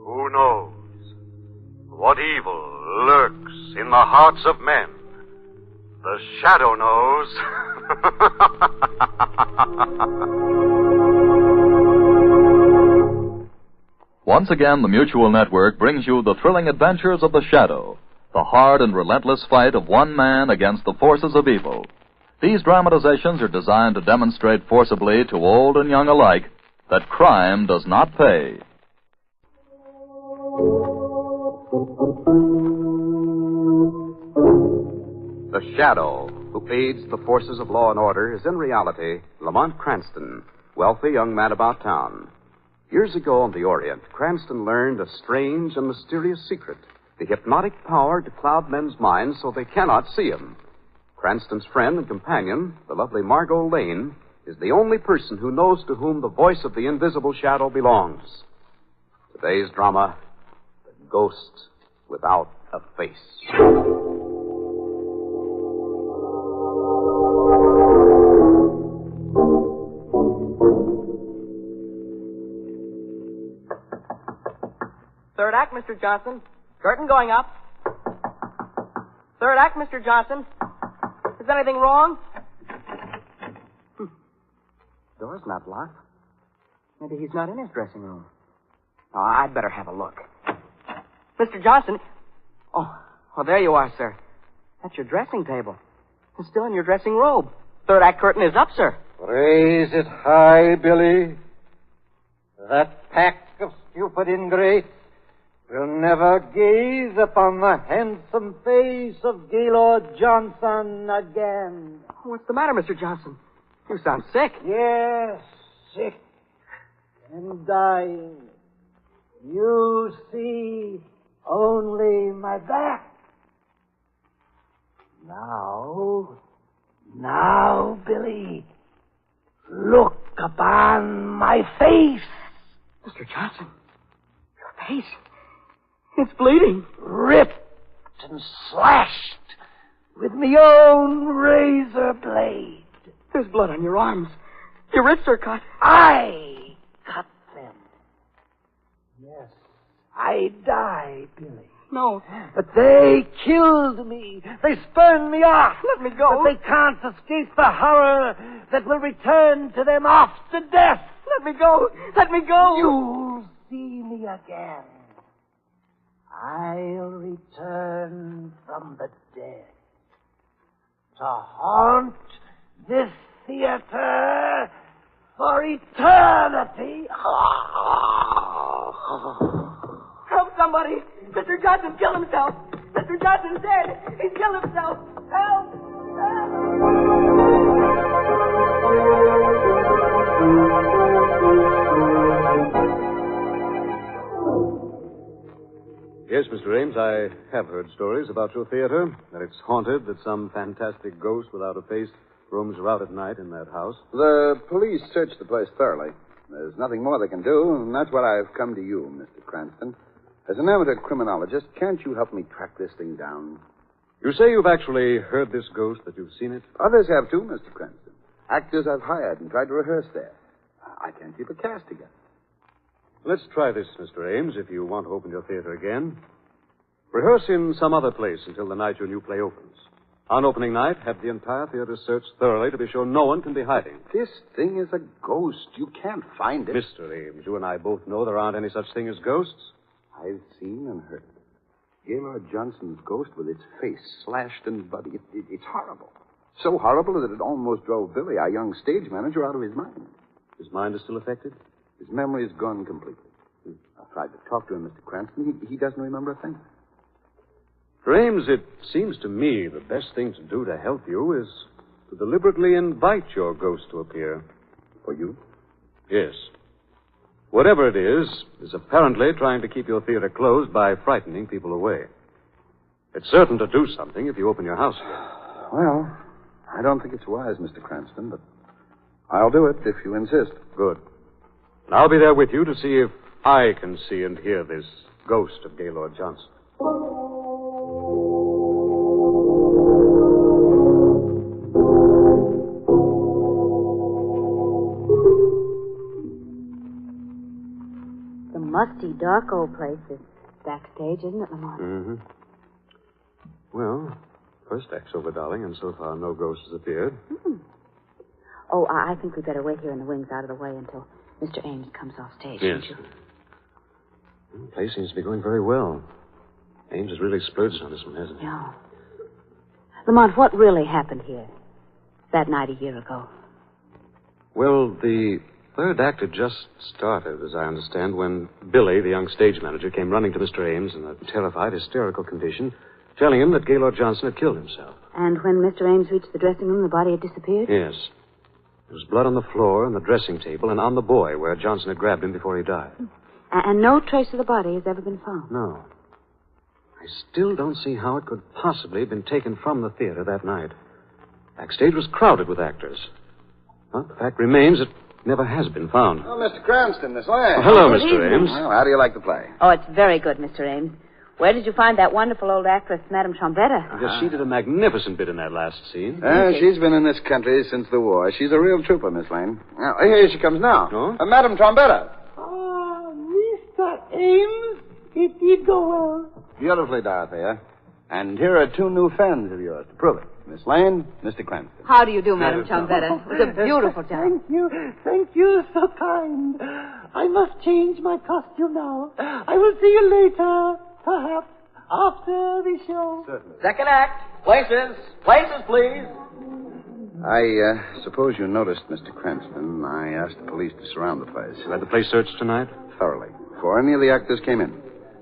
Who knows what evil lurks in the hearts of men? The Shadow knows. Once again, the Mutual Network brings you the thrilling adventures of the Shadow, the hard and relentless fight of one man against the forces of evil. These dramatizations are designed to demonstrate forcibly to old and young alike that crime does not pay. The Shadow, who aids the forces of law and order, is in reality Lamont Cranston, wealthy young man about town. Years ago on the Orient, Cranston learned a strange and mysterious secret, the hypnotic power to cloud men's minds so they cannot see him. Cranston's friend and companion, the lovely Margot Lane, is the only person who knows to whom the voice of the invisible Shadow belongs. Today's drama, The Ghost Without a Face. Third act, Mr. Johnson. Curtain going up. Third act, Mr. Johnson. Is anything wrong? Door's not locked. Maybe he's not in his dressing room. Oh, I'd better have a look. Mr. Johnson. Oh, there you are, sir. That's your dressing table. It's still in your dressing robe. Third act curtain is up, sir. Raise it high, Billy. That pack of stupid ingrates will never gaze upon the handsome face of Gaylord Johnson again. What's the matter, Mr. Johnson? You sound sick. Yes, sick and dying. You see only my back. Now, Billy, look upon my face. Mr. Johnson, your face, it's bleeding. Ripped and slashed with my own razor blade. There's blood on your arms. Your wrists are cut. I cut them. Yes, I died, Billy. No. But they killed me. They spurned me off. Let me go. But they can't escape the horror that will return to them after death. Let me go. Let me go. You'll see me again. I'll return from the dead to haunt this theater for eternity. Help somebody. Mr. Johnson killed himself. Mr. Johnson's dead. He's killed himself. Help! Yes, Mr. Ames, I have heard stories about your theater, that it's haunted, that some fantastic ghost without a face roams around at night in that house. The police searched the place thoroughly. There's nothing more they can do, and that's why I've come to you, Mr. Cranston. As an amateur criminologist, can't you help me track this thing down? You say you've actually heard this ghost, that you've seen it? Others have too, Mr. Cranston. Actors I've hired and tried to rehearse there. I can't keep a cast together. Let's try this, Mr. Ames, if you want to open your theater again. Rehearse in some other place until the night your new play opens. On opening night, have the entire theater searched thoroughly to be sure no one can be hiding. This thing is a ghost. You can't find it. Mr. Ames, you and I both know there aren't any such thing as ghosts. I've seen and heard. Gaylord Johnson's ghost with its face slashed and bloody. It's horrible. So horrible that it almost drove Billy, our young stage manager, out of his mind. His mind is still affected? His memory is gone completely. I've tried to talk to him, Mr. Cranston. He doesn't remember a thing. For Ames, it seems to me the best thing to do to help you is to deliberately invite your ghost to appear. For you? Yes. whatever it is apparently trying to keep your theater closed by frightening people away. It's certain to do something if you open your house again. Well, I don't think it's wise, Mr. Cranston, but I'll do it if you insist. Good. And I'll be there with you to see if I can see and hear this ghost of Gaylord Johnson. The musty, dark old place is backstage, isn't it, Lamont? Mm-hmm. Well, first act's over, darling, and so far no ghost has appeared. Mm. Oh, I think we'd better wait here in the wings out of the way until Mr. Ames comes off stage. Yes. Shouldn't you? The place seems to be going very well. Ames has really splurged on this one, hasn't he? No. Lamont, what really happened here that night a year ago? Well, the third act had just started, as I understand, when Billy, the young stage manager, came running to Mr. Ames in a terrified, hysterical condition, telling him that Gaylord Johnson had killed himself. And when Mr. Ames reached the dressing room, the body had disappeared? Yes. There was blood on the floor, on the dressing table, and on the boy where Johnson had grabbed him before he died. And no trace of the body has ever been found? No. I still don't see how it could possibly have been taken from the theater that night. Backstage was crowded with actors. But the fact remains it never has been found. Oh, Mr. Cranston, Miss Lang. Oh, hello, Good Mr. evening. Ames. Well, how do you like the play? Oh, it's very good, Mr. Ames. Where did you find that wonderful old actress, Madame Trombetta? Yes, she did a magnificent bit in that last scene. She's been in this country since the war. She's a real trooper, Miss Lane. Now, here she comes now. Oh? Madam Trombetta. Mr. Ames, it did go well. Beautifully, Dorothea. And here are two new friends of yours to prove it. Miss Lane, Mr. Cranston. How do you do, Madame Trombetta? It was a beautiful job. Thank you, so kind. I must change my costume now. I will see you later, perhaps after the show. Certainly. Second act. Places. Places, please. I suppose you noticed, Mr. Cranston, I asked the police to surround the place. You had the place searched tonight? Thoroughly. Before any of the actors came in.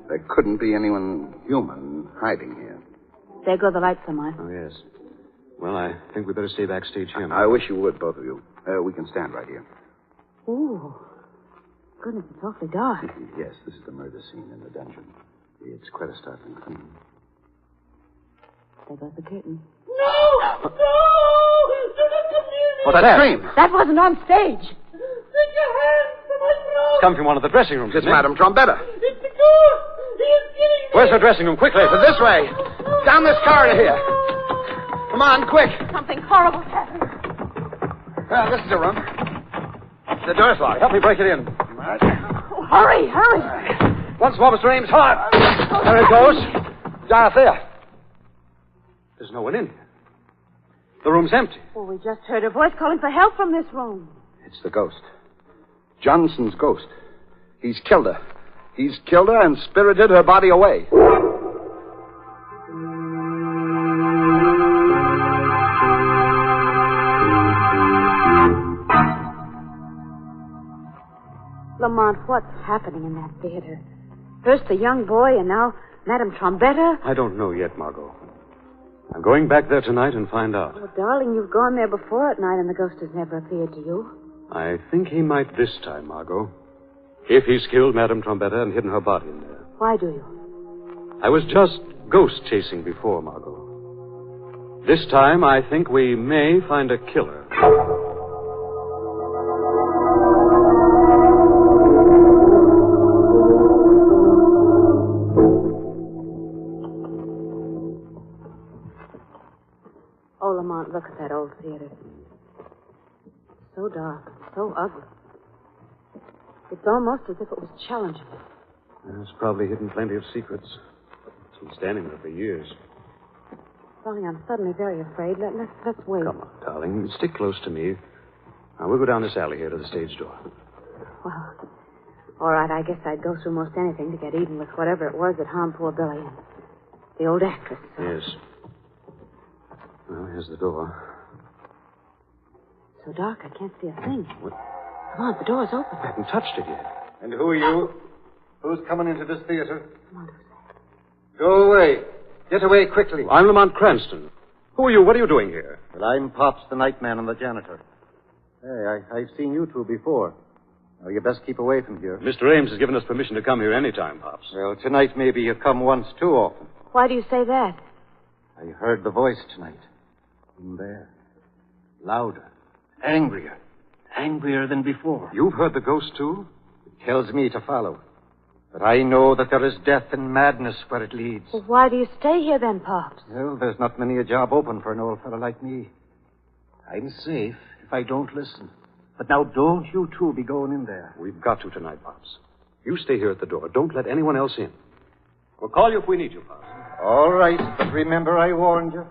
There couldn't be anyone human hiding here. There go the lights, Lamont. Oh, yes. Well, I think we'd better stay backstage here. I wish you would, both of you. We can stand right here. Ooh. Goodness, it's awfully dark. Yes, this is the murder scene in the dungeon. It's quite a startling thing. There goes the curtain. No! What's that? Scream! That wasn't on stage. Take your hands to my throat! Come from one of the dressing rooms, It's isn't it? Madame Trombetta. It's the ghost! He is killing me! Where's her dressing room? Quickly! This way. Down this corridor here. Come on, quick. Something horrible happened. Well, this is the room. The door's locked. Help me break it in. Oh, hurry, hurry. Once more, Mr. Ames. Hard. There it goes. Dorothea. There's no one in here. The room's empty. Well, we just heard a voice calling for help from this room. It's the ghost. Johnson's ghost. He's killed her. He's killed her and spirited her body away. Lamont, what's happening in that theater? First the young boy, and now Madame Trombetta. I don't know yet, Margot. I'm going back there tonight and find out. Oh, darling, you've gone there before at night, and the ghost has never appeared to you. I think he might this time, Margot. If he's killed Madame Trombetta and hidden her body in there. Why do you? I was just ghost chasing before, Margot. This time, I think we may find a killer. Oh, Lamont, look at that old theater. So dark, so ugly. It's almost as if it was challenging us. It's probably hidden plenty of secrets. It's been standing there for years. Darling, I'm suddenly very afraid. Let's wait. Come on, darling. Stick close to me. Now, we'll go down this alley here to the stage door. Well, all right, I guess I'd go through most anything to get even with whatever it was that harmed poor Billy and the old actress. Yes. Well, here's the door. So dark, I can't see a thing. What? Come on, the door's open. I haven't touched it yet. And who are you? Who's coming into this theater? Come on, who's that? Go away. Get away quickly. I'm Lamont Cranston. Who are you? What are you doing here? Well, I'm Pops, the nightman and the janitor. Hey, I've seen you two before. Well, you best keep away from here. Mr. Ames has given us permission to come here any time, Pops. Well, tonight maybe you come once too often. Why do you say that? I heard the voice tonight. In there. Louder. Angrier. Angrier than before. You've heard the ghost, too? It tells me to follow. But I know that there is death and madness where it leads. Well, why do you stay here then, Pops? Well, there's not many a job open for an old fellow like me. I'm safe if I don't listen. But now don't you two be going in there. We've got to tonight, Pops. You stay here at the door. Don't let anyone else in. We'll call you if we need you, Pops. All right, but remember I warned you.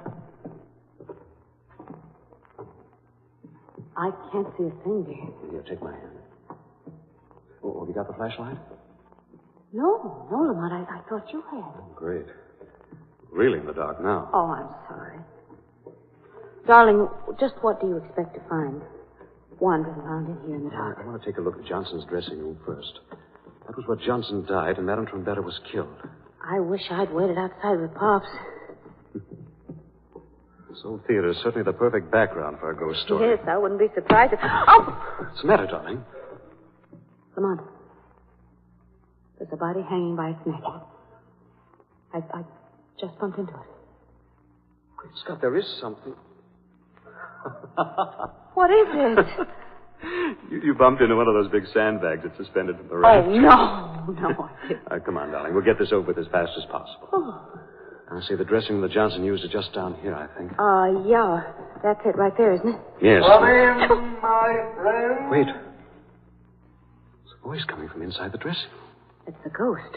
I can't see a thing, dear. Here, take my hand. Oh, have you got the flashlight? No, Lamont, I thought you had. Oh, great. Really in the dark now. Oh, I'm sorry. Darling, just what do you expect to find wandering around in here in the dark? I want to take a look at Johnson's dressing room first. That was where Johnson died, and Madame Trombetta was killed. I wish I'd waited outside with Pops. This old theater is certainly the perfect background for a ghost story. Yes, I wouldn't be surprised if... Oh! What's the matter, darling? Lamont, there's a body hanging by its neck. I just bumped into it. Great Scott, there is something. What is it? You bumped into one of those big sandbags that's suspended from the raft. Oh, no, I didn't. Come on, darling. We'll get this over with as fast as possible. Oh. I see the dressing room that Johnson used is just down here, I think. Yeah. That's it right there, isn't it? Yes. Come in, my friend. Wait. There's a voice coming from inside the dressing room. It's a ghost.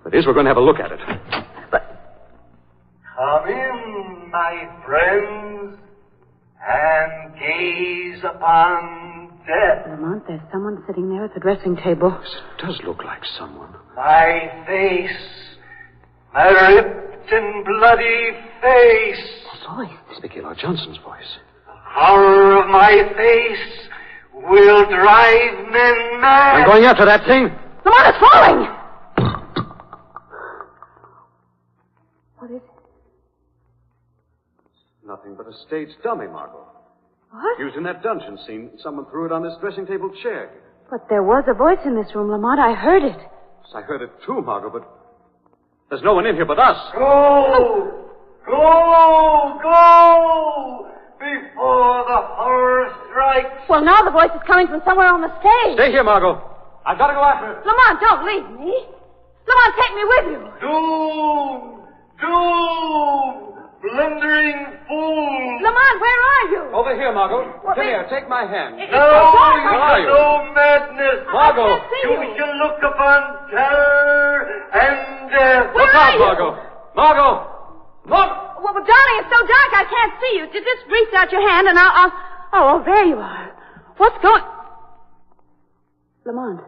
It is. We're going to have a look at it. Come in, my friends, and gaze upon death. Lamont, there's someone sitting there at the dressing table. Yes, it does look like someone. My face, my ripped and bloody face. That voice. It's Mickey Lord Johnson's voice. Horror of my face will drive men mad. I'm going after that thing. Lamont, it's falling! What is it? Nothing but a stage dummy, Margot. What? Used in that dungeon scene. Someone threw it on this dressing table chair. But there was a voice in this room, Lamont. I heard it. Yes, I heard it too, Margot, but there's no one in here but us. Go! Go! Go! Before the horror strikes. Well, now the voice is coming from somewhere on the stage. Stay here, Margot. I've got to go after it. Lamont, don't leave me. Lamont, take me with you. Doom! Doom! Blundering fool! Lamont, where are you? Over here, Margot. Come here. Take my hand. It's No, so dark. you Where are shall you? know madness. Margot. I can't see You you. shall look upon terror and death. Where Look are out, you? Margot. Margot! Margot! Well, darling, it's so dark I can't see you. Just reach out your hand and I'll... Oh, there you are. What's going... Lamont.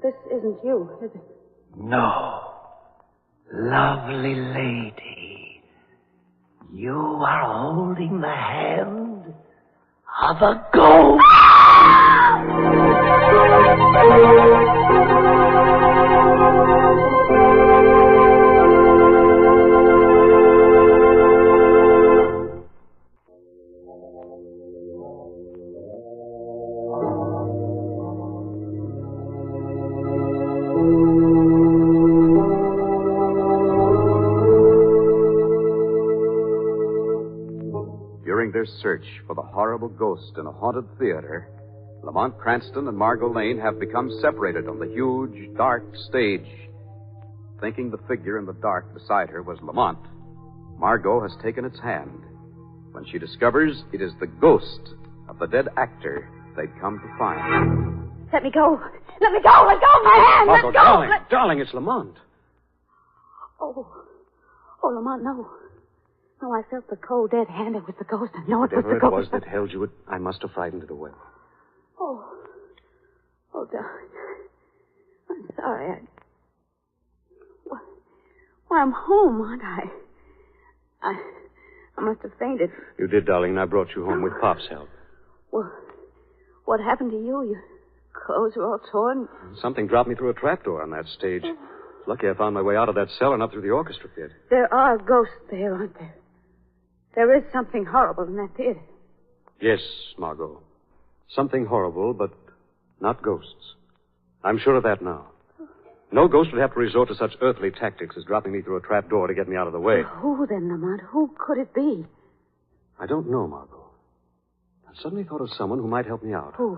This isn't you, is it? No. Lovely lady, you are holding the hand of a ghost. During their search for the horrible ghost in a haunted theater, Lamont Cranston and Margot Lane have become separated on the huge, dark stage. Thinking the figure in the dark beside her was Lamont, Margot has taken its hand when she discovers it is the ghost of the dead actor they'd come to find. Let me go. Let me go. Let go of my hand. Margot, Let go. darling. Darling, it's Lamont. Oh, Lamont, no. No, I felt the cold, dead hand. It was the ghost. I know it was Whatever the it ghost. was that held you, I must have frightened it away. Oh, darling. I'm sorry. Why, I'm home, aren't I? I must have fainted. You did, darling, and I brought you home with Pop's help. Well, what happened to you? Your clothes were all torn. Something dropped me through a trapdoor on that stage. It's lucky I found my way out of that cell and up through the orchestra pit. There are ghosts there, aren't there? There is something horrible in that theater. Yes, Margot. Something horrible, but not ghosts. I'm sure of that now. No ghost would have to resort to such earthly tactics as dropping me through a trap door to get me out of the way. Who then, Lamont? Who could it be? I don't know, Margot. I suddenly thought of someone who might help me out. Who?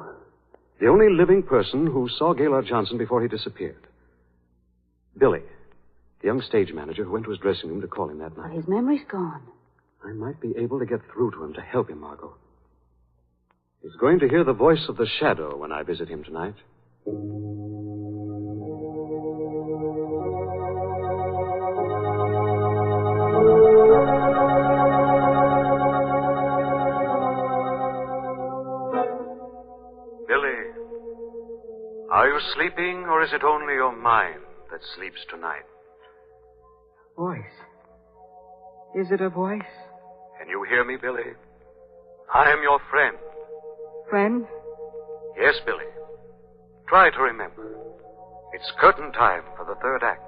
The only living person who saw Gaylord Johnson before he disappeared. Billy, the young stage manager who went to his dressing room to call him that Well, night. his memory's gone. I might be able to get through to him to help him, Margot. He's going to hear the voice of the shadow when I visit him tonight. Billy, are you sleeping, or is it only your mind that sleeps tonight? Voice. Is it a voice? Can you hear me, Billy? I am your friend. Friend? Yes, Billy. Try to remember. It's curtain time for the third act.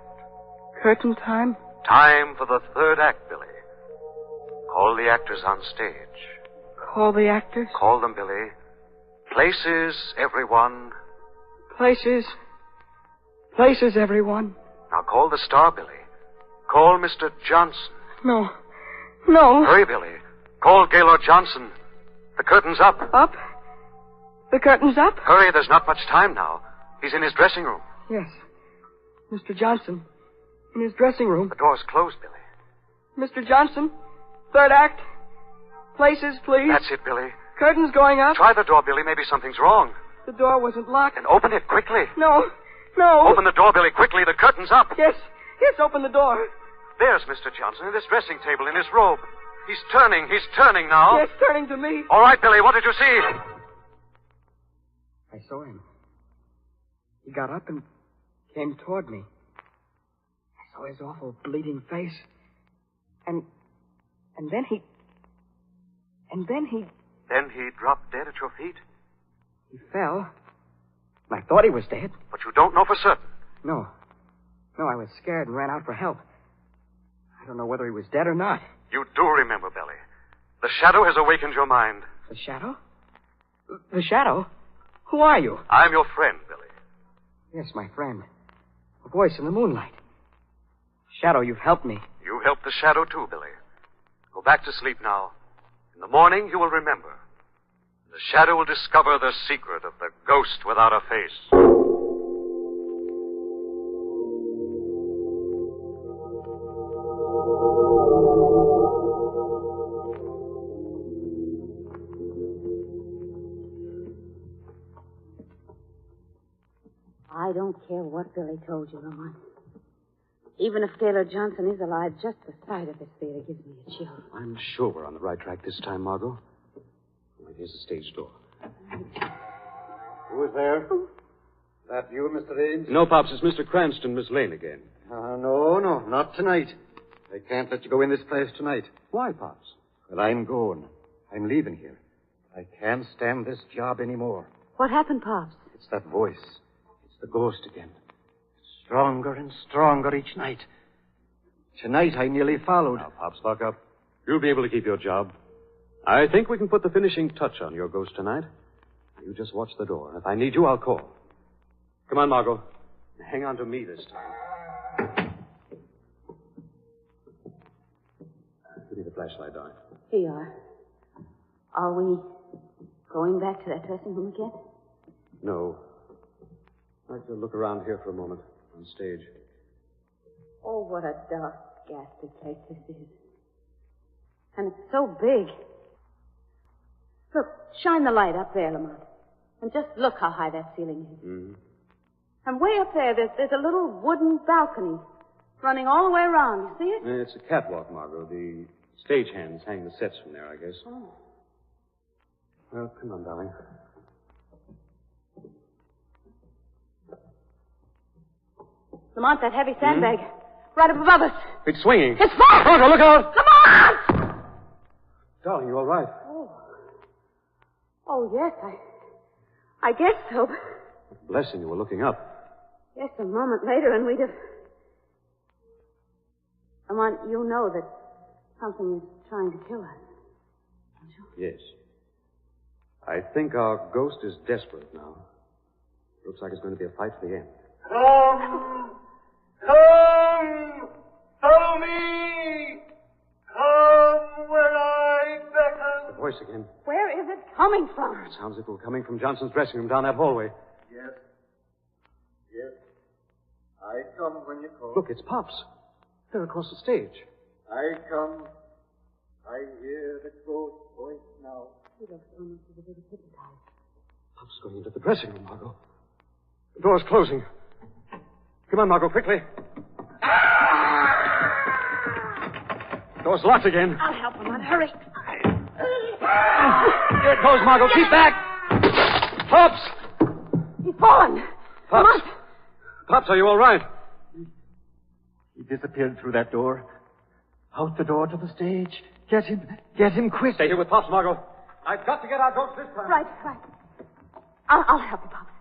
Curtain time? Time for the third act, Billy. Call the actors on stage. Call the actors? Call them, Billy. Places, everyone. Places. Places, everyone. Now call the star, Billy. Call Mr. Johnson. No. No. Hurry, Billy. Call Gaylord Johnson. The curtain's up. Up? The curtain's up? Hurry, there's not much time now. He's in his dressing room. Yes. Mr. Johnson. In his dressing room. The door's closed, Billy. Mr. Johnson. Third act. Places, please. That's it, Billy. Curtain's going up. Try the door, Billy. Maybe something's wrong. The door wasn't locked. Then open it quickly. No. No. Open the door, Billy, quickly. The curtain's up. Yes. Yes, open the door. There's Mr. Johnson at his dressing table in his robe. He's turning. He's turning now. Yes, turning to me. All right, Billy. What did you see? I saw him. He got up and came toward me. I saw his awful bleeding face. And then he... Then he dropped dead at your feet? He fell. I thought he was dead. But you don't know for certain. No. No, I was scared and ran out for help. I don't know whether he was dead or not. You do remember, Billy. The shadow has awakened your mind. The shadow? The shadow? Who are you? I'm your friend, Billy. Yes, my friend. A voice in the moonlight. Shadow, you've helped me. You helped the shadow, too, Billy. Go back to sleep now. In the morning, you will remember. The shadow will discover the secret of the ghost without a face. I don't care what Billy told you, Lamont. Even if Gaylord Johnson is alive, just the sight of his theater gives me a chill. I'm sure we're on the right track this time, Margot. Wait, here's the stage door. Who is there? That you, Mr. Ames? No, Pops, it's Mr. Cranston, Miss Lane again. No, not tonight. I can't let you go in this place tonight. Why, Pops? Well, I'm going. I'm leaving here. I can't stand this job anymore. What happened, Pops? It's that voice. It's the ghost again. Stronger and stronger each night. Tonight I nearly followed. Now, Pops, buck up. You'll be able to keep your job. I think we can put the finishing touch on your ghost tonight. You just watch the door. If I need you, I'll call. Come on, Margot. Hang on to me this time. Give me the flashlight, darling. Here you are. Are we going back to that dressing room again? No. I'd like to look around here for a moment on stage. Oh, what a dark, ghastly place this is. And it's so big. Look, shine the light up there, Lamont. And just look how high that ceiling is. Mm-hmm. And way up there, there's a little wooden balcony running all the way around. You see it? It's a catwalk, Margot. The stagehands hang the sets from there, I guess. Oh. Well, come on, darling. Lamont, that heavy sandbag. Right up above us. It's swinging. It's falling! Margot, look out! Lamont! Darling, you all right? Oh, yes, I guess so. Blessing, you were looking up. Yes, a moment later, and we'd have... Lamont, you know that something is trying to kill us, don't you? Yes. I think our ghost is desperate now. Looks like it's going to be a fight to the end. Come! Come! Follow me! Come when I beckon. The voice again. Where is it coming from? It sounds as if it were coming from Johnson's dressing room down that hallway. Yes. Yes. I come when you call. Look, it's Pops. They're across the stage. I come. I hear the ghost voice now. He looks almost as if he was hypnotized. Pops is going into the dressing room, Margot. The door's closing. Come on, Margot, quickly. Door's locked again. I'll help him, hurry. Here it goes, Margot. Keep back. Pops! He's fallen. Come Pops. on. Pops, are you all right? He disappeared through that door. Out the door to the stage. Get him. Get him quick. Stay here with Pops, Margot. I've got to get our ghost this time. Right. I'll help you, Pops.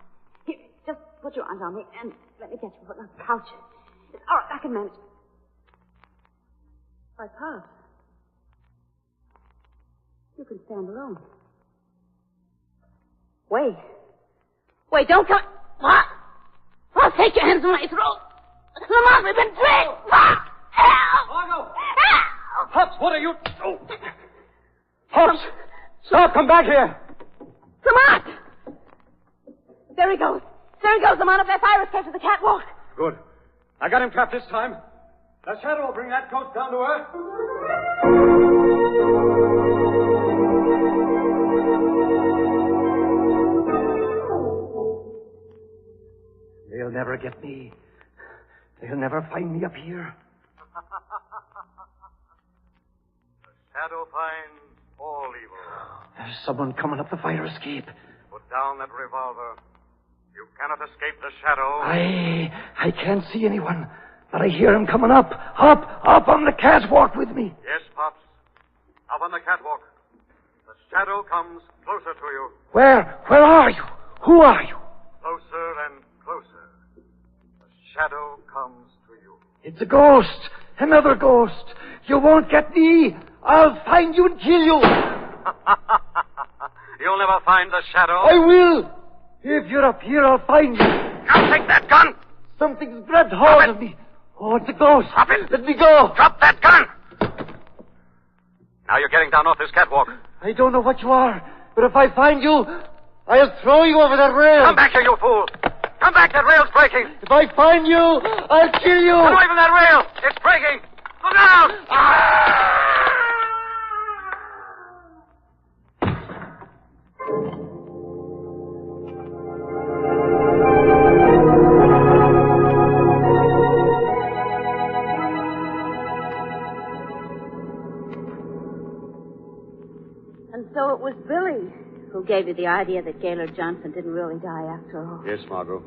Here, just put your arms on me and let me get you on the couch. All right, I can manage. Why, Pops, you can stand alone. Wait, don't come. What? I'll take your hands from my throat. Lamont, we've been tricked. Help! Margot! Help! Pops, what are you... Oh. Pops! Stop! Come back here! Lamont! There he goes, Lamont, up that fire escape to the catwalk. Good. I got him trapped this time. The shadow will bring that ghost down to earth. They'll never get me. They'll never find me up here. The shadow finds all evil. There's someone coming up the fire escape. Put down that revolver. You cannot escape the shadow. I can't see anyone, but I hear him coming up on the catwalk with me. Yes, Pops. Up on the catwalk. The shadow comes closer to you. Where are you? Who are you? Closer and closer. The shadow comes to you. It's a ghost. Another ghost. You won't get me. I'll find you and kill you. You'll never find the shadow. I will. If you're up here, I'll find you. Now take that gun. Something's grabbed hold of me. Oh, it's a ghost. Drop it. Let me go. Drop that gun. Now you're getting down off this catwalk. I don't know what you are, but if I find you, I'll throw you over that rail. Come back here, you fool. Come back. That rail's breaking. If I find you, I'll kill you. Get away from that rail. It's breaking. Look out. And so it was Billy who gave you the idea that Gaylord Johnson didn't really die after all. Yes, Margot.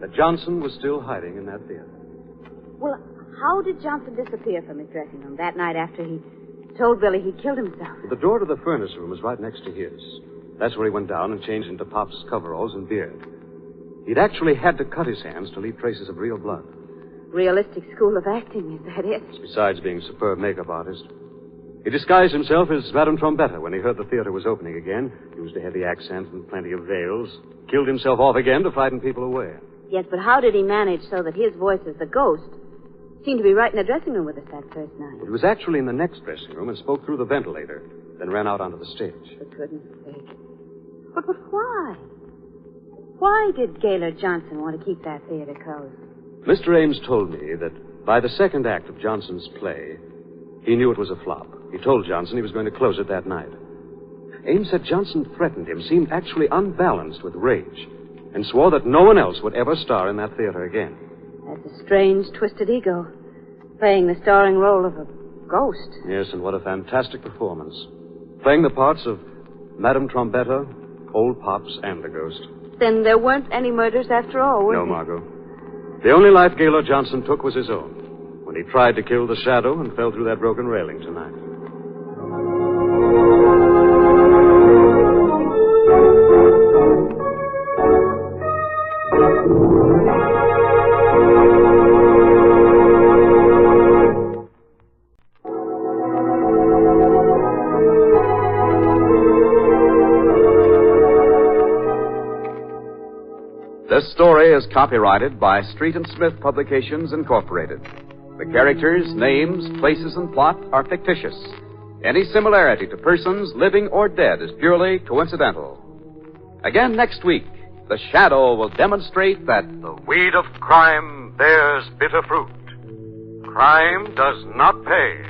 That Johnson was still hiding in that theater. Well, how did Johnson disappear from his dressing room that night after he told Billy he killed himself? The door to the furnace room was right next to his. That's where he went down and changed into Pop's coveralls and beard. He'd actually had to cut his hands to leave traces of real blood. Realistic school of acting, is that it? Besides being a superb makeup artist. He disguised himself as Madame Trombetta when he heard the theater was opening again, used a heavy accent and plenty of veils, killed himself off again to frighten people away. Yes, but how did he manage so that his voice as the ghost seemed to be right in the dressing room with us that first night? He was actually in the next dressing room and spoke through the ventilator, then ran out onto the stage. For goodness sake. But why? Why did Gaylord Johnson want to keep that theater closed? Mr. Ames told me that by the second act of Johnson's play, he knew it was a flop. He told Johnson he was going to close it that night. Ames said Johnson threatened him, seemed actually unbalanced with rage, and swore that no one else would ever star in that theater again. That's a strange, twisted ego, playing the starring role of a ghost. Yes, and what a fantastic performance. Playing the parts of Madame Trombetta, Old Pops, and the ghost. Then there weren't any murders after all, were No, there? Margot. The only life Gaylord Johnson took was his own, when he tried to kill the shadow and fell through that broken railing tonight. This story is copyrighted by Street and Smith Publications, Incorporated. The characters, names, places, and plot are fictitious. Any similarity to persons, living or dead, is purely coincidental. Again next week, The Shadow will demonstrate that The weed of crime bears bitter fruit. Crime does not pay.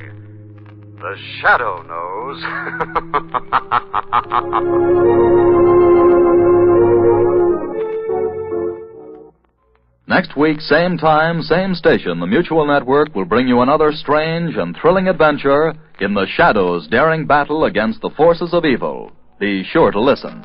The Shadow knows. Next week, same time, same station, the Mutual Network will bring you another strange and thrilling adventure in The Shadow's daring battle against the forces of evil. Be sure to listen.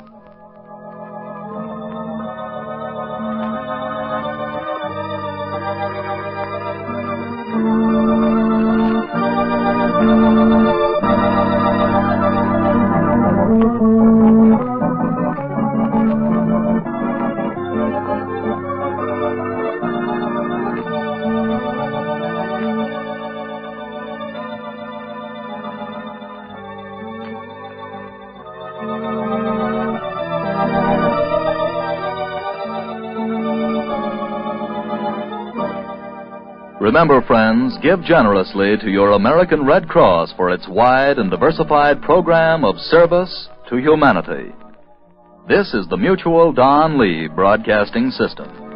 Remember, friends, give generously to your American Red Cross for its wide and diversified program of service to humanity. This is the Mutual Don Lee Broadcasting System.